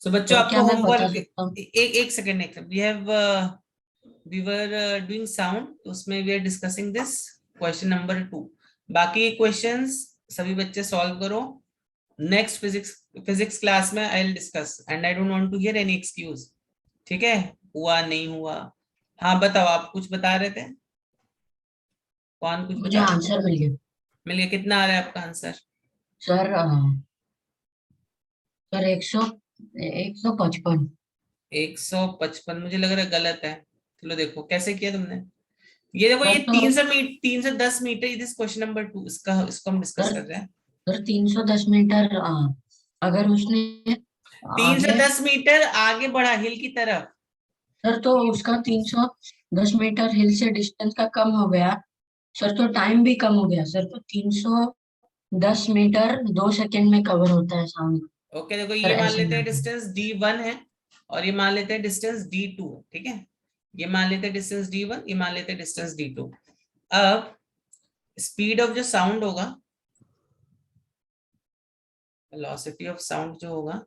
सो बच्चों तो आपको क्या मैं बता होमवर्क, सकता हूँ? एक second we were doing sound, उसमें we are discussing this question number 2। बाकी क्वेश्चंस सभी बच्चे सॉल्व करो। नेक्स्ट फिजिक्स क्लास में I will discuss and I don't want to hear any excuse. ठीक है, हुआ नहीं हुआ। हाँ बताओ, आप कुछ बता रहे थे, कौन कुछ मुझे बता रहे थे? आंसर मिल गया। मिल गया? कितना आ रहा है आपका आंसर? Sir sir 155। 155? मुझे लग रहा है गलत है। चलो देखो कैसे किया तुमने। ये देखो, ये सर तो 310 मीटर, दिस क्वेश्चन नंबर 2, इसको हम डिस्कस सर कर रहे हैं। सर 310 मीटर, अगर उसने तीन सौ आगे। दस मीटर आगे बढ़ा हिल की तरफ। सर तो उसका 310 मीटर हिल से डिस्टेंस का कम हो गया। सर तो टाइम भी कम हो गया। सर तो 310 मीटर 2 सेकंड में कवर होता है साउंड। ओके देखो, सर ये मान ऐसे लेते हैं मान लो। डिस्टेंस D1 है, और ये मान लेते हैं डिस्टेंस D2 है। ठीक है, ये मान लेते हैं डिस्टेंस D1, ये मान लेते हैं डिस्टेंस D2। अब स्पीड ऑफ जो साउंड होगा, वेलोसिटी ऑफ साउंड जो होगा,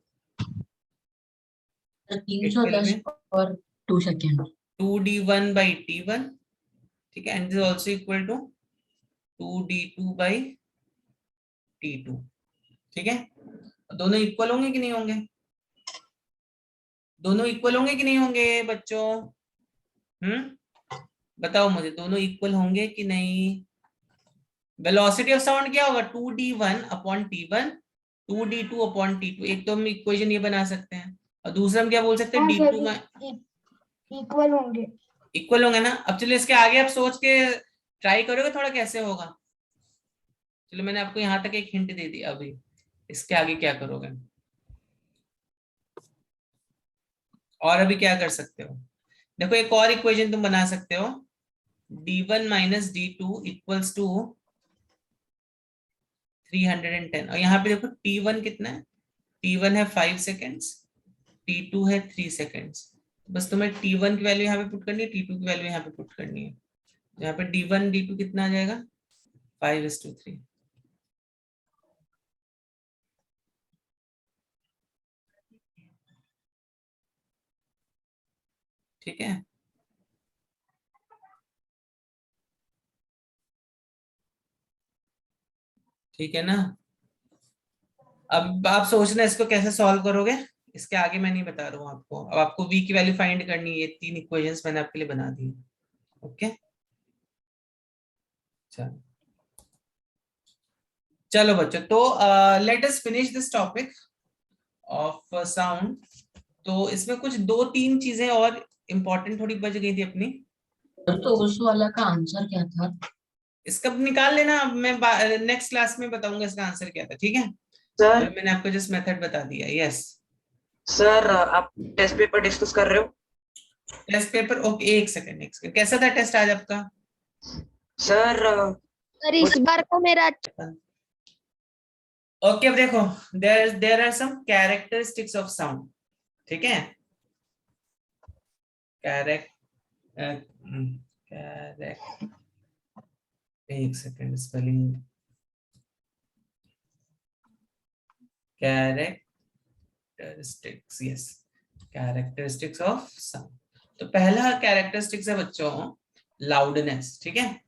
सर तीन इट सौ विल दस बी और 2 सेकंड। 2D1/T1। ठीक है, and this also equal to 2D2/T2। ठीक है, दोनों इक्वल होंगे कि नहीं होंगे? दोनों इक्वल होंगे कि नहीं होंगे बच्चों? बताओ मुझे, दोनों इक्वल होंगे कि नहीं? वेलोसिटी ऑफ साउंड क्या होगा? 2D1/T1, 2D2/T2। एक तो हम इक्वेशन ये बना सकते हैं, और दूसरा हम क्या बोल सकते हैं? हाँ सर, D2 में इक्वल होंगे। इक्वल होंगे ना। अब चलिए इसके आगे आप सोच के ट्राई करोगे थोड़ा कैसे होगा। चलो मैंने आपको यहाँ तक एक हिंट दे दिया, अभी इसके आगे क्या करोगे, और अभी क्या कर सकते हो? देखो एक और इक्वेशन तुम बना सकते हो, D1 - D2 इक्वल्स टू 310। और यहाँ पे देखो T1 कितना है? T1 है 5 सेकेंड्स, T2 है 3 सेकेंड्स। बस तुम्हें T1 की वैल्यू यहाँ पे पुट करनी है, T2 की वैल्यू यहाँ पे पुट करनी है। तो यहाँ पे D1 D2 कितना आ जाएगा? 5:3। ठीक है, ठीक है ना। अब आप सोचना इसको कैसे सॉल्व करोगे, इसके आगे मैं नहीं बता रहा हूँ आपको। अब आपको v की वैल्यू फाइंड करनी है। ये 3 इक्वेशंस मैंने आपके लिए बना दी। ओके, चलो चलो बच्चों, तो let us finish this topic of sound. तो इसमें कुछ 2-3 चीजें और इम्पोर्टेंट थोड़ी बच गई थी अपनी। सर तो उस वाला का आंसर क्या था? इसका निकाल लेना, अब मैं नेक्स्ट क्लास में बताऊंगा इसका आंसर क्या था। ठीक है, सर। अभी मैंने आपको जस्ट मेथड बता दिया। यस सर आप टेस्ट पेपर डिस्कस कर रहे हो? टेस्ट पेपर, ओके एक सेकंड। कैसा था टेस्ट आज आपका? सर सर इस बार का मेरा ओके, अब देखो, there are some characteristics of sound. ठीक है, कैरेक्ट कैरेक्ट एक सेकंड, spelling, characteristics, yes, characteristics of sound. तो पहला कैरेक्टरिस्टिक्स है बच्चों, लाउडनेस। ठीक है,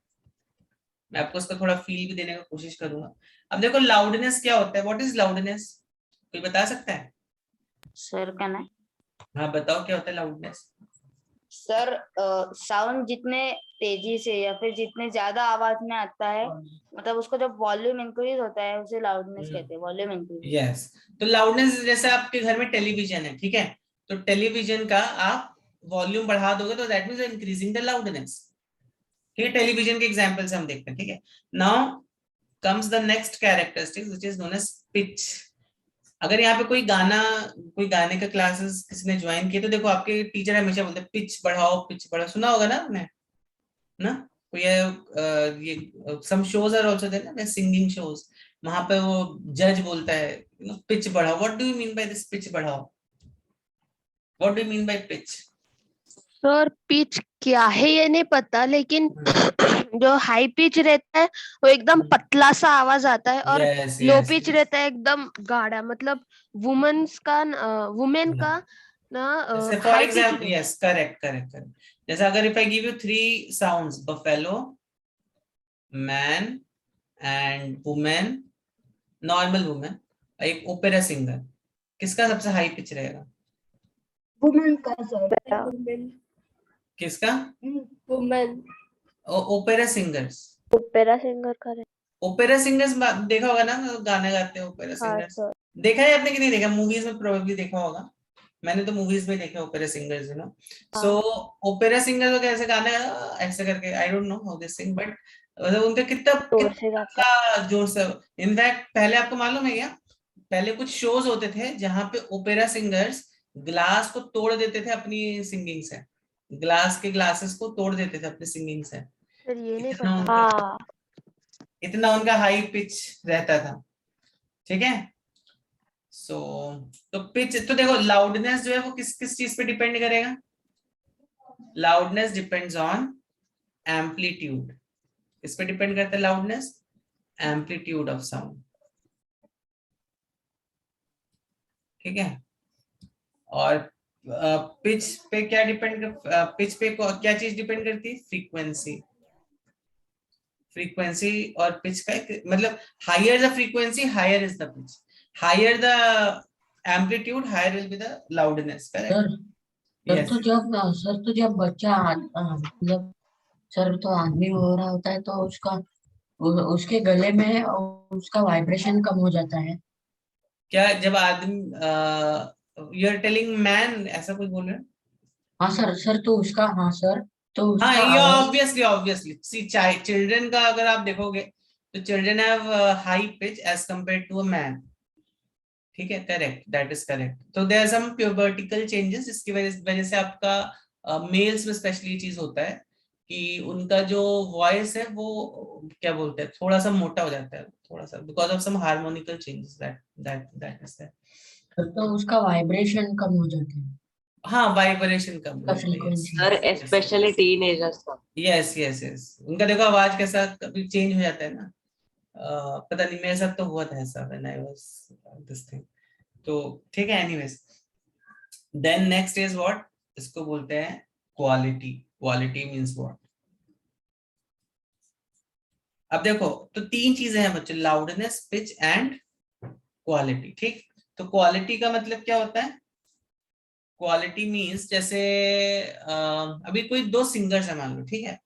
मैं आपको इसका थोड़ा फील भी देने का कोशिश करूंगा। अब देखो लाउडनेस क्या होता है, व्हाट इज लाउडनेस, कोई बता सकता है? सर का ना हाँ बताओ क्या होता है लाउडनेस। सर, साउंड जितने तेजी से या फिर जितने ज्यादा आवाज में आता है, मतलब उसको जब वॉल्यूम इंक्रीज होता है उसे लाउडनेस कहते हैं, वॉल्यूम इंक्रीज। यस, तो लाउडनेस जैसे आपके घर में टेलीविजन है, ठीक है, तो टेलीविजन का आप वॉल्यूम बढ़ा दोगे तो that means increasing the loudness. ठीक है, टेलीविजन के एग्जांपल से हम देखते हैं। ठीक है, now comes the next characteristic which is known as pitch. अगर यहाँ पे कोई गाने का क्लासेस किसी ने ज्वाइन किया, तो देखो आपके टीचर हमेशा बोलते हैं पिच बढ़ाओ, पिच बढ़ाओ, सुना होगा ना आपने, ना? तो ये some shows are also there ना, सिंगिंग शोज, वहां पे वो जज बोलता है पिच बढ़ाओ। What do you mean by this pitch बढ़ाओ? What do you mean by pitch? Sir pitch क्या है ये नहीं पता, लेकिन जो हाई पिच रहता है वो एकदम पतला सा आवाज आता है और यस लो यस पिच रहता है एकदम गाढ़ा, मतलब वुमेन का ना जैसे फॉर हाई पिच एग्जांपल, रहता है। Yes, correct correct correct. जैसे अगर if I give you 3 sounds, buffalo, man and women, normal women, एक ओपेरा सिंगर, किसका सबसे हाई पिच रहेगा? वुमेन का सर, किसका? Women opera singers. Opera singer का रहता ओपेरा सिंगर्स देखा होगा ना, गाने गाते हैं ओपेरा है। हाँ सिंगर्स। सर। देखा है आपने कि नहीं देखा? मूवीज में प्रोबेबली देखा होगा। मैंने तो मूवीज में देखे opera singers, you know. So opera singers को कैसे गाना ऐसे करके, I don't know how they sing, but मतलब उनका कितना जोर से गाता कितना जोर से। इनफैक्ट पहले आपको मालूम है क्या, पहले कुछ शोज होते थे जहां पे ओपेरा सिंगर्स ग्लास को तोड़ देते थे अपनी सिंगिंग से, ग्लास के ग्लासेस को तोड़ देते थे अपनी सिंगिंग से। सर, ये नहीं इतना पता। उनका हाँ इतना उनका हाई पिच रहता था, ठीक है। सो तो पिच तो देखो, लाउडनेस जो है वो किस किस चीज पे डिपेंड करेगा? Loudness depends on amplitude. किस पे डिपेंड करता है लाउडनेस? एम्पलीट्यूड ऑफ साउंड, ठीक है। और पिच पे क्या डिपेंड, पिच पे क्या चीज डिपेंड करती है? फ्रीक्वेंसी। फ्रीक्वेंसी और पिच का मतलब, higher the frequency higher is the pitch, higher the amplitude higher will be the loudness, correct? Sir yes. Sir तो जब बच्चा मतलब सर तो आदमी हो रहा होता है तो उसके गले में उसका वाइब्रेशन कम हो जाता है। क्या जब आदमी, यू आर टेलिंग मैन, ऐसा कुछ बोल रहे हैं? हाँ सर तो उसका, हाँ सर तो हाँ, उसका ये आवाज। ऑब्वियसली ऑब्वियसली सी, चिल्ड्रन का अगर आप देखोगे तो children have high pitch as compare to a man, ठीक है, करेक्ट, दैट इज करेक्ट। तो there are some pubertal changes, इसकी वजह से आपका मेल्स में स्पेशली चीज होता है कि उनका जो वॉइस है वो क्या बोलते हैं, थोड़ा सा मोटा हो जाता है, थोड़ा सा, because of some harmonical changes, that is that. Sir तो उसका वाइब्रेशन कम हो जाता है, हाँ, वाइब्रेशन कम हो उसका जाता है, yes frequency. Sir yes specially teenagers का। Yes yes yes. उनका देखो आवाज कैसा कभी चेंज हो जाता है ना। पता नहीं, मेरे साथ तो हुआ था ऐसा when I was this thing. तो ठीक है, anyways, then next is what, इसको बोलते हैं क्वालिटी। Quality means what? अब देखो, तो 3 चीजें हैं बच्चे, लाउडनेस, पिच एंड क्वालिटी, ठीक। तो क्वालिटी का मतलब क्या होता है? क्वालिटी मींस जैसे अभी कोई 2 सिंगर्स है मान लो, ठीक है,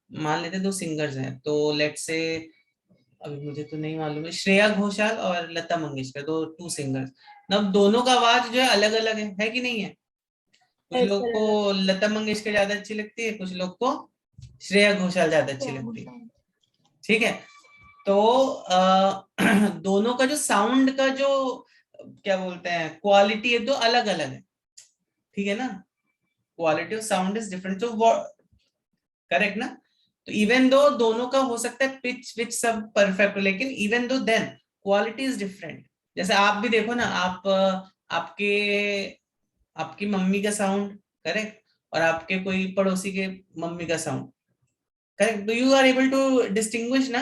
मान लेते 2 सिंगर्स हैं, तो लेट्स से, अभी मुझे तो नहीं मालूम है, श्रेया घोषाल और लता मंगेशकर, दो 2 सिंगर्स। अब दोनों का आवाज जो है अलग अलग है कि नहीं है? कुछ लोग को लता मंगेशकर ज्यादा अच्छी लगती है, कुछ लोग को श्रेया घोषाल ज्यादा अच्छी लगती है, ठीक है। तो दोनों का जो साउंड का जो क्या बोलते हैं क्वालिटी है, तो अलग अलग है, ठीक है ना। Quality of sound is different, तो करेक्ट ना। तो इवन दो दोनों का हो सकता है पिच विच सब परफेक्ट, लेकिन even though then quality is different. जैसे आप भी देखो ना, आप आपके आपकी मम्मी का साउंड करेक्ट, और आपके कोई पड़ोसी के मम्मी का साउंड करेक्ट, तो you are able to distinguish ना,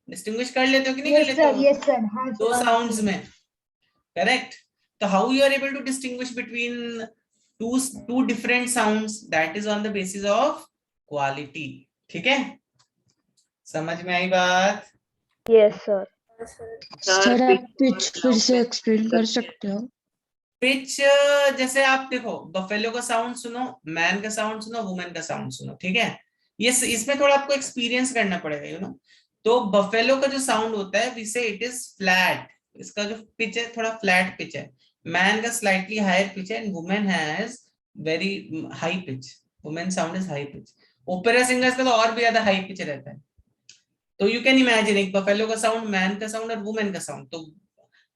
डिस्टिंग्विश कर लेते हो कि नहीं कर लेते हो यस सर, हाँ दो सर। साउंड्स में, करेक्ट। तो how you are able to distinguish between two different sounds? That is on the basis of quality, ठीक है। समझ में आई बात? Yes sir. सर आप पिच फिर से एक्सप्लेन कर सकते हो? पिच, जैसे आप देखो, बफेलो का साउंड सुनो, मैन का साउंड सुनो, वुमेन का साउंड सुनो, ठीक है। ये इसमें थोड़ा आपको एक्सपीरियंस करना पड़ेगा, यू नो। तो बफेलो का जो साउंड होता है, वी से इट इज फ्लैट, इसका जो पिच है थोड़ा फ्लैट पिच है। मैन का स्लाइटली हायर पिच है, and women has very high pitch, women sound is high pitch. Opera singers का तो और भी ज्यादा हाई पिच रहता है। तो यू कैन इमेजिन, एक बफेलो का साउंड, मैन का साउंड और वुमेन का साउंड, तो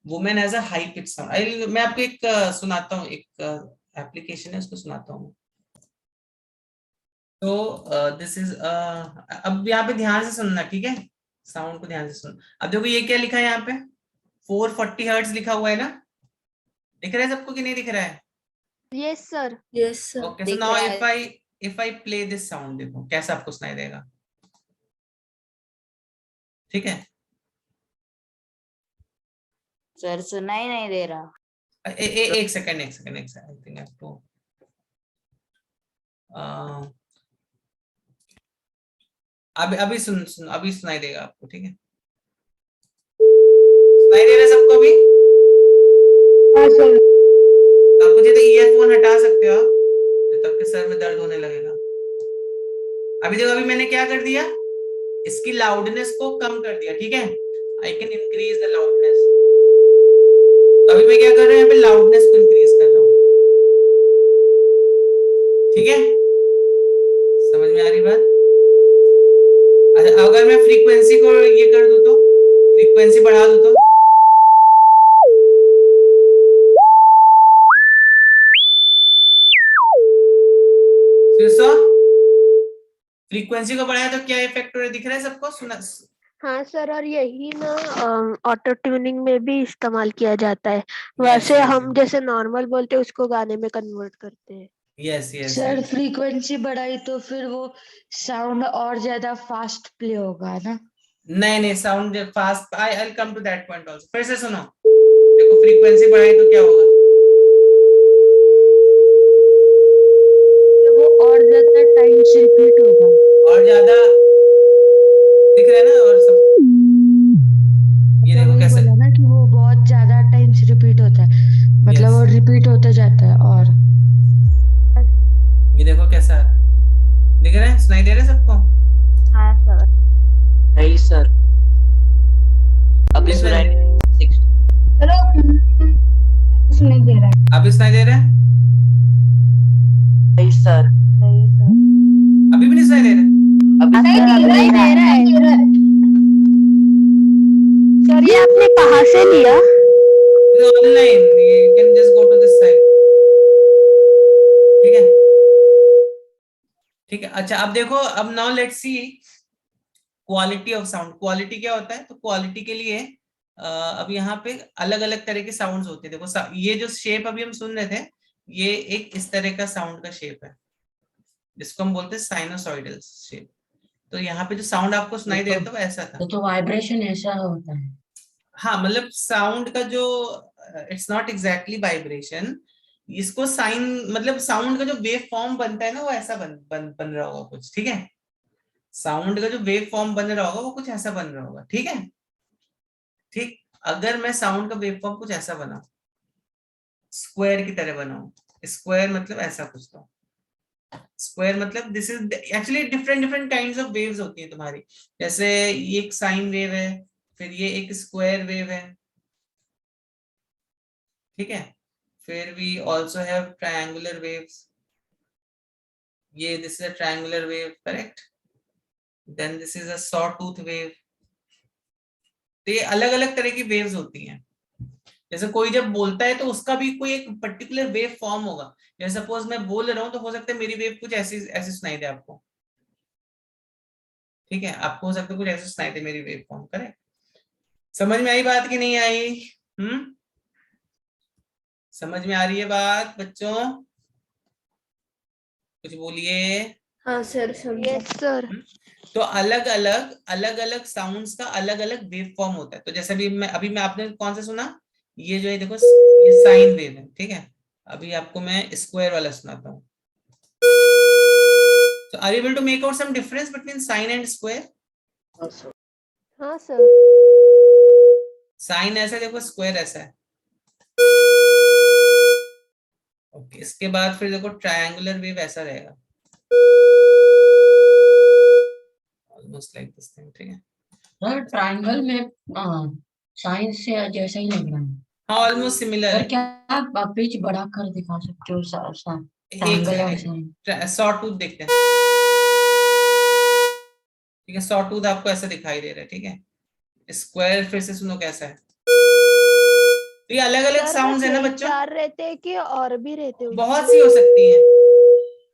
women as a high pitch sound. मैं आपको एक सुनाता हूँ, एक एप्लीकेशन है, उसको सुनाता हूँ। तो दिस इज, अब यहाँ पे ध्यान से सुनना, ठीक है, साउंड को ध्यान से सुनना। अब देखो ये क्या लिखा है यहाँ पे, 440 हर्ट्ज लिखा हुआ है ना, दिख रहा है सबको कि नहीं दिख रहा है? Yes sir. Yes sir. Okay, so दिख नाउ रहा है। If I play this sound, देखो कैसा आपको सुनाई देगा। ठीक है। सर सुनाई नहीं दे रहा। एक सेकंड आई थिंक आपको अभी अभी अभी सुनाई देगा आपको, ठीक है। सुनाई दे रहा है सबको अभी? आप मुझे तो ईयरफोन हटा सकते हो आप, जब तक के सर में दर्द होने लगेगा। अभी देखो, अभी मैंने क्या कर दिया, इसकी लाउडनेस को कम कर दिया, ठीक है। I can increase the loudness. अभी मैं क्या कर रहा हूँ, यहाँ पे लाउडनेस को इंक्रीज कर रहा हूँ, ठीक है। समझ में आ रही बात? अच्छा, अगर मैं फ्रीक्वेंसी को ये कर दूं तो, फ्रीक्वेंसी बढ़ा दूं तो, फ्रीक्वेंसी को बढ़ाया तो क्या इफेक्ट हो रहा है, दिख रहा है सबको? सुना? हाँ सर, और यही ना ऑटो ट्यूनिंग में भी इस्तेमाल किया जाता है। यस वैसे यस हम जैसे नॉर्मल बोलते हैं उसको गाने में कन्वर्ट करते हैं। Yes yes sir yes. Frequency बढ़ाई तो फिर वो साउंड और ज्यादा फास्ट प्ले होगा ना? नहीं नहीं, sound fast, I will come to that point also. फिर से सुनो, देखो फ्रीक्वेंसी बढ़ाई तो क्या होगा, वो और ज्यादा टाइम से रिपीट होगा। और ज्यादा दिख रहा है ना, और सब ये मतलब देखो वही कैसे। बोला ना कि वो बहुत ज्यादा टाइम से रिपीट होता है, मतलब यस, वो रिपीट होते जाता है। और ये देखो कैसा दिख रहा है, सुनाई दे रहा है सबको? हाँ सर। नहीं सर, अभी इसमें सुनाई 60। सुनाई दे रहा है। अभी सुनाई दे रहा है? नहीं सर, नहीं सर। अभी भी नहीं सुनाई दे रहा है? अभी हाँ सर, अभी नहीं दे रहा है सर, ये आपने कहाँ से लिया? Online, you can just go to this site, ठीक है। ठीक है, अच्छा अब देखो, अब now let's see quality of sound. Quality क्या होता है, तो क्वालिटी के लिए अब यहाँ पे अलग अलग तरह के साउंड्स होते हैं। देखो ये जो शेप अभी हम सुन रहे थे, ये एक इस तरह का साउंड का शेप है, जिसको हम बोलते हैं साइनोसॉइडल शेप। तो यहाँ पे जो साउंड आपको सुनाई दे रहा था वो ऐसा था। तो वाइब्रेशन ऐसा होता है। हाँ, मतलब साउंड का जो, इट्स नॉट एग्जैक्टली वाइब्रेशन, इसको साइन, मतलब साउंड का जो वेव फॉर्म बनता है ना, वो ऐसा बन रहा होगा कुछ, ठीक है। साउंड का जो वेव फॉर्म बन रहा होगा वो कुछ ऐसा बन रहा होगा, ठीक है। ठीक, अगर मैं साउंड का वेव फॉर्म कुछ ऐसा बनाऊं, स्क्वायर की तरह बनाऊं, स्क्वायर मतलब ऐसा कुछ तो, स्क्वायर मतलब this is actually different different kinds of waves होती हैं तुम्हारी। जैसे ये एक साइन वेव है, फिर ये एक स्क्वायर वेव है, ठीक है। फिर we also have triangular waves, ये this is a triangular wave, correct. Then this is a sawtooth wave. तो ये अलग अलग तरह की वेव्स होती हैं। जैसे कोई जब बोलता है तो उसका भी कोई एक पर्टिकुलर वेव फॉर्म होगा। जैसे सपोज मैं बोल रहा हूँ तो हो सकता है मेरी वेव कुछ ऐसी ऐसी सुनाई दे आपको, ठीक है। आपको हो सकता है कुछ ऐसे सुनाई दे मेरी वेव फॉर्म, करेक्ट। समझ में आई बात कि नहीं आई? समझ में आ रही है बात बच्चों? कुछ बोलिए। हाँ सर, समझा। Yes sir. हम्म? तो अलग अलग साउंड्स का अलग अलग वेव फॉर्म होता है। तो जैसे अभी मैं आपने कौन सा सुना, ये जो है देखो, ये साइन वेव है, ठीक है। अभी आपको मैं स्क्वायर वाला सुनाता हूँ। So are you able to make out some difference between sine and square? हाँ सर। साइन ऐसा है, देखो स्क्वायर ऐसा है। ओके, इसके बाद फिर देखो ट्रायंगुलर वेव ऐसा रहेगा, ऑलमोस्ट लाइक दिस थिंग, ठीक है। सर ट्रायंगल में साइंस से जैसा ही लग रहा है। हाँ, ऑलमोस्ट सिमिलर सर है। क्या आप पिच बढ़ा कर दिखा सकते हो एक ट्रायंगल और साइन? सेकंड, सॉ टूथ देखते हैं, ठीक है। सॉ टूथ आपको ऐसा दिखाई दे रहा है, ठीक है। स्क्वायर फिर से सुनो कैसा है। तो ये अलग अलग सर साउंड्स बस है ना यही बच्चों, चार रहते हैं कि और भी रहते हैं बहुत उसमें? सी हो सकती हैं,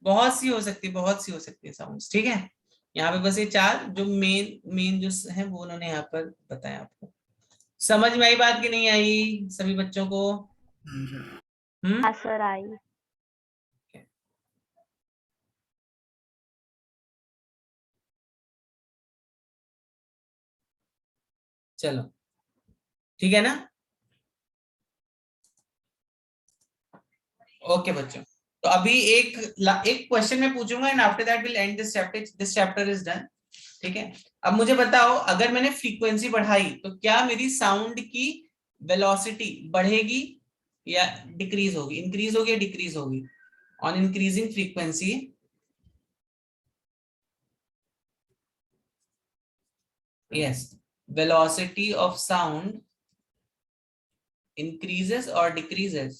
बहुत सी हो सकती है साउंड्स, ठीक है। यहाँ पे बस ये चार जो मेन मेन जो है वो उन्होंने यहाँ पर बताया आपको। समझ में आई बात कि नहीं आई सभी बच्चों को? हाँ हम्म। सर, आई। चलो ठीक है ना। ओके बच्चों, तो अभी एक क्वेश्चन मैं पूछूंगा and after that will and this chapter is done. ठीक है, अब मुझे बताओ, अगर मैंने फ्रीक्वेंसी बढ़ाई तो क्या मेरी साउंड की वेलोसिटी बढ़ेगी या डिक्रीज होगी, इंक्रीज होगी या डिक्रीज होगी? On increasing frequency yes, velocity of sound increases or decreases?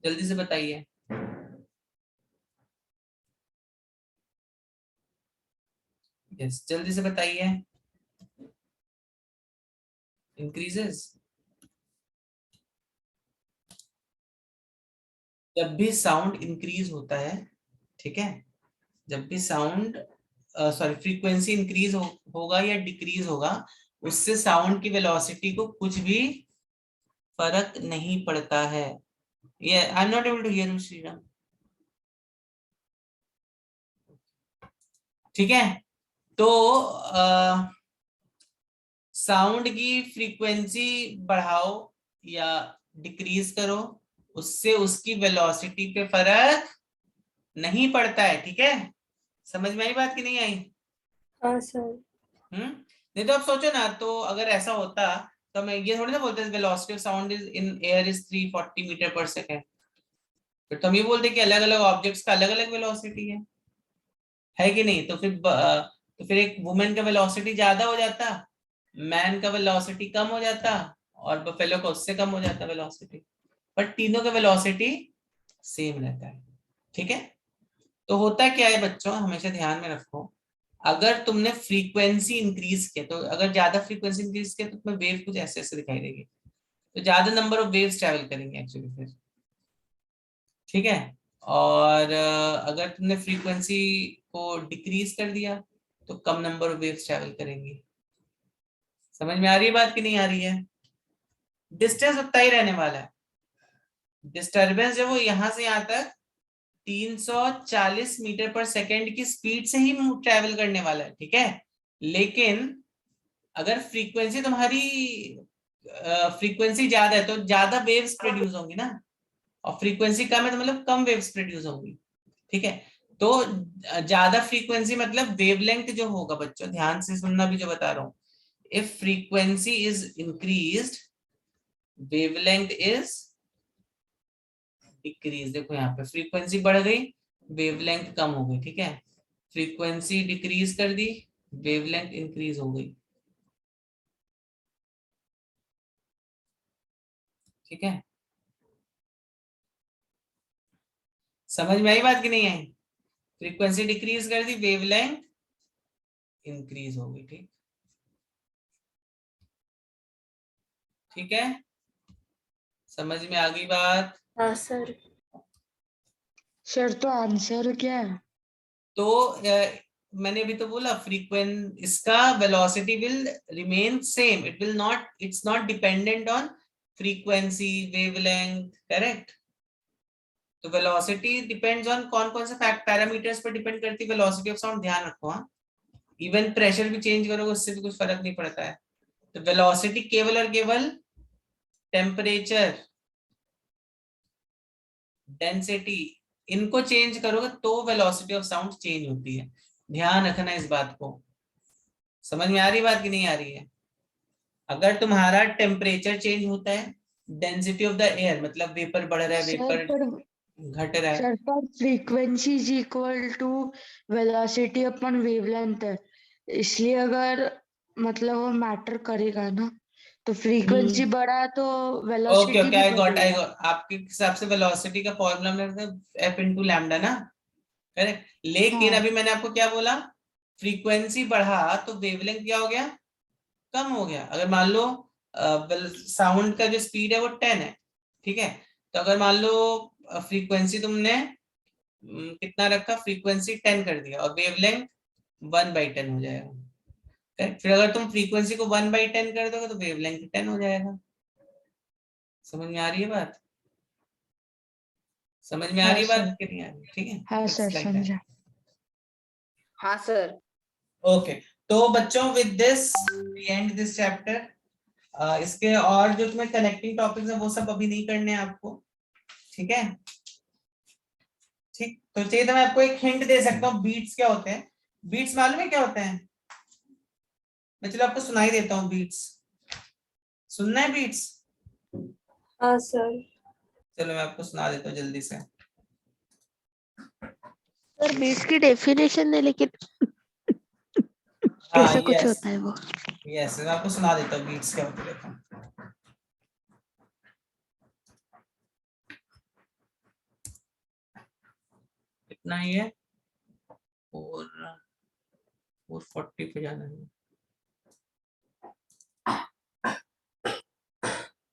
जल्दी से बताइए। यस, जल्दी से बताइए। इंक्रीजेस। जब भी साउंड इंक्रीज होता है, ठीक है, जब भी साउंड सॉरी फ्रीक्वेंसी इंक्रीज होगा या डिक्रीज होगा, उससे साउंड की वेलोसिटी को कुछ भी फर्क नहीं पड़ता है। ये I am not able to hear you Shriram. ठीक है, तो साउंड की फ्रीक्वेंसी बढ़ाओ या डिक्रीज करो, उससे उसकी वेलोसिटी पे फर्क नहीं पड़ता है। ठीक है, समझ में आई बात कि नहीं आई? हाँ सर। नहीं तो आप सोचो ना, तो अगर ऐसा होता तो मैं ये थोड़ी ना बोलते velocity of sound is in air is 340 metre per second, फिर तो हम ये बोलते कि अलग अलग ऑब्जेक्ट्स का अलग अलग वेलोसिटी है कि नहीं? तो फिर एक वुमेन का वेलोसिटी ज्यादा हो जाता, मैन का वेलोसिटी कम हो जाता, और बफेलो का उससे कम हो जाता वेलोसिटी, पर तीनों का वेलोसिटी सेम रहता है। ठीक है, तो होता क्या है बच्चों, हमेशा ध्यान में रखो, अगर तुमने फ्रीक्वेंसी इंक्रीज किया, तो अगर ज्यादा फ्रीक्वेंसी इंक्रीज किया तो तुम्हें वेव कुछ ऐसे ऐसे दिखाई देगी, तो ज्यादा नंबर ऑफ वेव्स ट्रैवल करेंगे एक्चुअली फिर। ठीक है, और अगर तुमने फ्रीक्वेंसी को डिक्रीज कर दिया तो कम नंबर ऑफ वेव्स ट्रैवल करेंगी। समझ में आ रही है बात कि नहीं आ रही है? डिस्टेंस उतना ही रहने वाला है, डिस्टरबेंस जब वो यहां से यहां तक 340 मीटर पर सेकेंड की स्पीड से ही ट्रैवल करने वाला है। ठीक है, लेकिन अगर फ्रीक्वेंसी तुम्हारी फ्रीक्वेंसी ज्यादा है तो ज्यादा वेव्स प्रोड्यूस होंगी ना, और फ्रीक्वेंसी कम है तो मतलब कम वेव्स प्रोड्यूस होंगी। ठीक है, तो ज्यादा फ्रीक्वेंसी मतलब वेवलेंथ जो होगा, बच्चों ध्यान से सुनना भी जो बता रहा हूं, if frequency is increased wavelength is decrease. देखो यहाँ पे फ्रीक्वेंसी बढ़ गई, वेवलेंथ कम हो गई। ठीक है, फ्रीक्वेंसी डिक्रीज कर दी, वेवलेंथ इंक्रीज हो गई। ठीक है, समझ में आई बात कि नहीं आई? फ्रीक्वेंसी डिक्रीज कर दी, वेवलेंथ इंक्रीज हो गई। ठीक, ठीक है, समझ में आ गई बात? हाँ सर। सर तो आंसर क्या है? तो मैंने अभी तो बोला फ्रीक्वेंट इसका velocity will remain same, it will not, it's not dependent on frequency wavelength. Correct, तो वेलोसिटी डिपेंड्स ऑन कौन कौन से पैरामीटर्स पर डिपेंड करती है वेलोसिटी ऑफ साउंड, ध्यान रखो। हाँ, इवन प्रेशर भी चेंज करोगे उससे भी कुछ फर्क नहीं पड़ता है। तो वेलोसिटी केवल और केवल टेम्परेचर, डेंसिटी, इनको चेंज करोगे तो वेलोसिटी ऑफ साउंड चेंज होती है। ध्यान रखना इस बात को। समझ में आ रही बात कि नहीं आ रही है? अगर तुम्हारा टेम्परेचर चेंज होता है, डेंसिटी ऑफ द एयर मतलब वेपर बढ़ रहा है, सर वेपर पर घट रहा है। सर पर frequency is equal to velocity अपन वेवलेंथ है, इसलिए अगर मतलब वो मैटर करेगा ना, तो फ्रीक्वेंसी बढ़ा तो ओके वेलोसिटी ओके, भी आई गॉट बढ़ेगा। आपके हिसाब से वेलोसिटी का फॉर्मूला में एफ इनटू लैम्डा ना, करेक्ट। लेकिन हाँ अभी मैंने आपको क्या बोला, फ्रीक्वेंसी बढ़ा तो वेवलेंथ क्या हो गया, कम हो गया। अगर मान लो साउंड का जो स्पीड है वो 10 है, ठीक है, तो अगर मान लो फ्रीक्वेंसी तुमने कितना रखा, फ्रीक्वेंसी 10 कर दिया और वेवलेंथ 1/10 हो जाएगा। करेक्ट, फिर अगर तुम फ्रीक्वेंसी को 1/10 कर दोगे तो वेवलेंथ 10 हो जाएगा। समझ में आ रही है बात? समझ में आ हाँ रही है सर। बात कि नहीं आ रही? ठीक है, हाँ इट्स सर लाइक दैट। हाँ सर। ओके, तो बच्चों with this we end this chapter. इसके और जो तुम्हें कनेक्टिंग टॉपिक्स है वो सब अभी नहीं करने हैं आपको, ठीक है? ठीक, तो चाहिए तो मैं आपको एक हिंट दे सकता हूँ बीट्स क्या होते हैं। बीट्स मालूम है क्या होते हैं? मैं चलो आपको सुनाई देता हूँ बीट्स। सुनना है बीट्स? हाँ सर। चलो मैं आपको सुना देता हूँ जल्दी से। सर बीट्स की डेफिनेशन है, लेकिन हाँ ऐसा कुछ यस होता है वो। यस, मैं आपको सुना देता हूँ बीट्स क्या होते हैं। देखो कितना ही है, और 440 पे जाना है।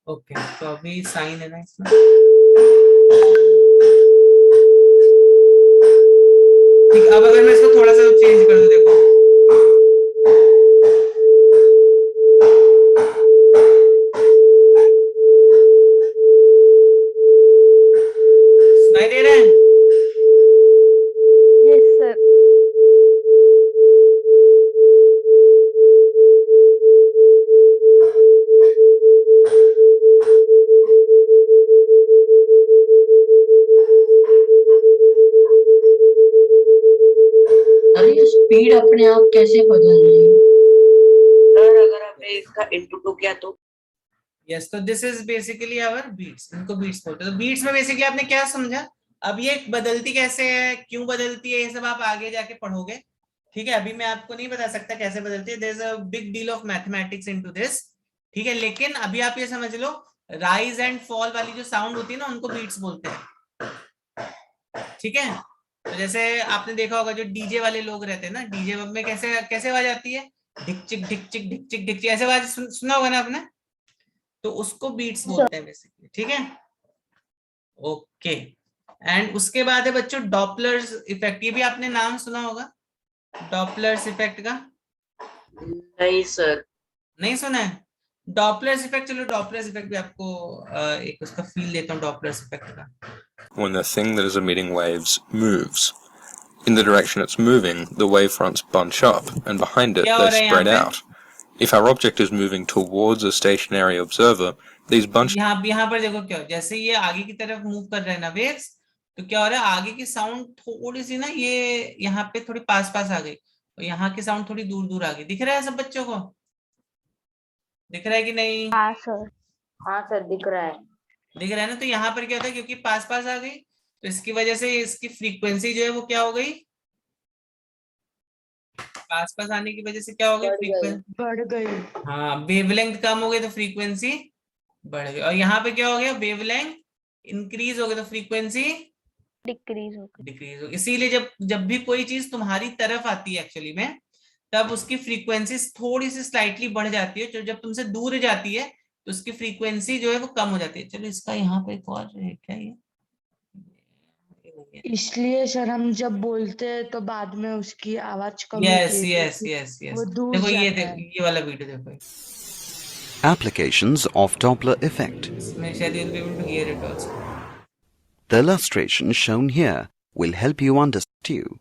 ओके, तो अभी साइन है ना इसमें। ठीक, अब अगर मैं इसको थोड़ा सा चेंज कर दूं, देखो सुनाई दे रहे हैं? Yes sir. अरे ये स्पीड अपने आप कैसे बदल रही है? सर अगर आपने इसका इनटू 2 किया तो यस, तो this is basically our beats, इनको बीट्स बोलते हैं। तो बीट्स में बेसिकली आपने क्या समझा? अब ये बदलती कैसे है, क्यों बदलती है, ये सब आप आगे जाके पढ़ोगे, ठीक है? अभी मैं आपको नहीं बता सकता कैसे बदलती है, there is a big deal of mathematics into this, ठीक है? लेकिन अभी आप ये समझ लो, राइज एंड फॉल वाली जो साउंड होती है ना, उनको बीट्स बोलते हैं, ठीक है? तो जैसे आपने देखा होगा जो डीजे वाले लोग रहते हैं ना, डीजे में कैसे कैसे आवाज आती है, ढिक चिक ढिक चिक ढिक चिक ढिक चिक, ऐसे आवाज सुना होगा ना आपने, तो उसको बीट्स बोलते हैं बेसिकली, ठीक है? ओके, एंड उसके बाद है बच्चों डॉपलर्स इफेक्ट। ये भी आपने नाम सुना होगा डॉपलर्स इफेक्ट का? नहीं सर। नहीं सुना है डॉपलर्स इफेक्ट? चलो डॉपलर्स इफेक्ट भी आपको एक उसका फील देता हूँ डॉपलर्स इफेक्ट का। When the thing that is emitting waves moves in the direction it's moving, the wavefronts bunch up, and behind it क्या they हो रहा है spread यहाँ पे? out. If our object is moving towards a stationary observer, these bunch यहाँ पर देखो क्या हो, जैसे ये आगे की तरफ मूव कर रहे हैं ना वेव्स, तो क्या हो रहा है, आगे की साउंड थोड़ी सी ना ये यहाँ पे थोड़ी पास पास आ गई, और यहाँ की साउंड थोड़ी दूर दूर आ गई। दिख रहा है सब बच्चों को? दिख रहा है कि नहीं? हाँ सर। हाँ सर दिख रहा है। दिख रहा है ना? तो यहाँ पर क्या होता है, क्योंकि पास पास आ गई, तो इसकी वजह से इसकी फ्रीक्वेंसी जो है वो क्या हो गई, पास पास आने की वजह से क्या हो गई, बढ़ गई। फ्रीक्वेंसी, बढ़ गई। हाँ वेवलेंथ कम हो गई तो फ्रीक्वेंसी बढ़ गई, और यहाँ पे क्या हो गया, वेवलेंथ इंक्रीज हो गई तो फ्रीक्वेंसी डिक्रीज हो गई। डिक्रीज हो गई। इसीलिए जब जब भी कोई चीज तुम्हारी तरफ आती है एक्चुअली में, तब उसकी फ्रीक्वेंसी थोड़ी सी स्लाइटली बढ़ जाती है, जो जब तुमसे दूर जाती है तो उसकी फ्रीक्वेंसी जो है वो कम हो जाती है। चलो इसका यहाँ पे एक और है, क्या ये इसलिए सर हम जब बोलते हैं तो बाद में उसकी आवाज कम होती यस है यस क्योंकि यस यस, वो दूर देखो ये जाता है। ये वाला वीडियो देखो, Applications of Doppler effect. इसमें शायद you'll be able to hear it also. The illustration shown here will help you understand you.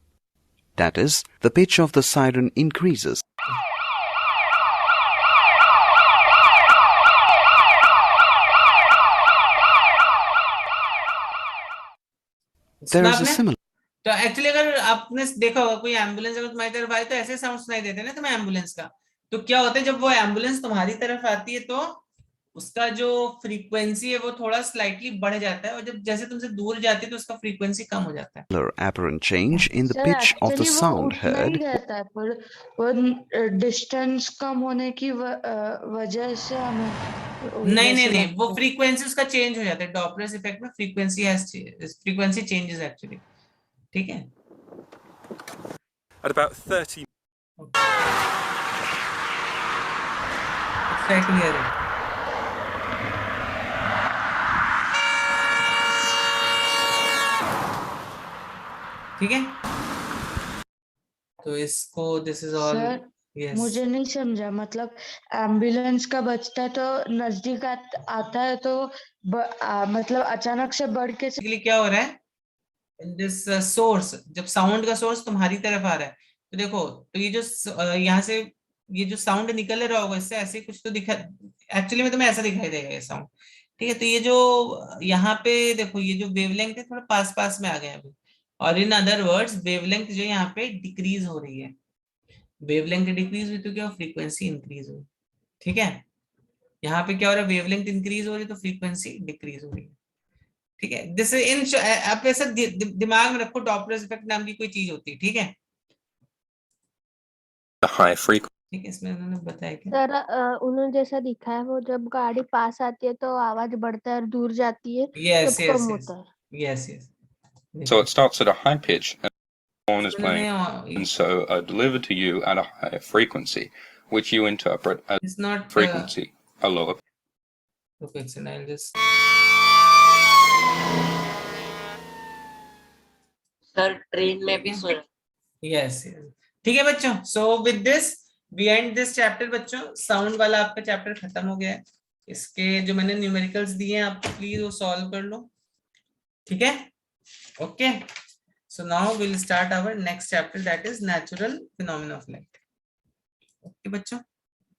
That is, the pitch of the siren increases. There सुना is a आपने? similar तो actually अगर आपने देखा होगा कोई एम्बुलेंस अगर तुम्हारी तरफ आई तो ऐसे साउंड सुनाई देते हैं ना तुम्हें एम्बुलेंस का। तो क्या होता है, जब वो एम्बुलेंस तुम्हारी तरफ आती है तो उसका जो फ्रीक्वेंसी है वो थोड़ा स्लाइटली बढ़ जाता है, और जब जैसे तुमसे दूर जाती है तो उसका फ्रीक्वेंसी कम हो जाता है। apparent change in the sir pitch of the actually वो sound उतना ही heard. रहता है, पर वो डिस्टेंस कम होने की वजह से हमें नहीं वैसे नहीं नहीं, वो लगता है। फ्रीक्वेंसी उसका चेंज हो जाता है। डॉपलर्स इफेक्ट में फ्रीक्वेंसी चेंजेस एक्चुअली, ठीक है? at about 30 Try to hear it. ठीक है, तो इसको this is all. Sir yes, मुझे नहीं समझा, मतलब एम्बुलेंस का बचता है तो नजदीक आता है तो मतलब अचानक से बढ़ के बेसिकली क्या हो रहा है, दिस सोर्स, जब साउंड का सोर्स तुम्हारी तरफ आ रहा है तो देखो, तो ये जो यहाँ से ये जो साउंड निकल रहा होगा इससे ऐसे कुछ तो दिखा, एक्चुअली में तुम्हें ऐसा दिखाई देगा ये साउंड, ठीक है। तो ये जो यहाँ पे देखो ये जो वेवलेंथ है थोड़ा पास पास में आ गया अभी, और इन अदर वर्ड्स वेवलेंथ जो यहाँ पे डिक्रीज हो रही है, वेवलेंथ डिक्रीज हुई तो क्या फ्रीक्वेंसी इंक्रीज हुई, ठीक है। यहाँ पे क्या हो रहा है, वेवलेंथ इंक्रीज हो रही है तो फ्रीक्वेंसी डिक्रीज हो रही है, ठीक है। दिस इन आप ऐसा दिमाग में रखो, डॉपलर इफेक्ट नाम की कोई चीज होती है, ठीक है। a high frequency. ठीक है, इसमें उन्होंने बताया क्या, सर उन्होंने जैसा दिखा है वो जब गाड़ी पास आती है तो आवाज बढ़ता है और दूर जाती है यस तब यस कम यस होता है। Yes yes. So it starts at a high pitch and the horn is playing, and it's so are delivered to you at a higher frequency, which you interpret as not frequency, a lower. okay, so I'll just sir train में भी सुना। yes yes, ठीक है बच्चों। So with this we end this chapter बच्चों, sound वाला आपका chapter खत्म हो गया है। इसके जो मैंने न्यूमेरिकल्स दिए हैं आप प्लीज वो सॉल्व कर लो, ठीक है। Okay, so now will start our next chapter that is natural phenomena of light. Okay बच्चों।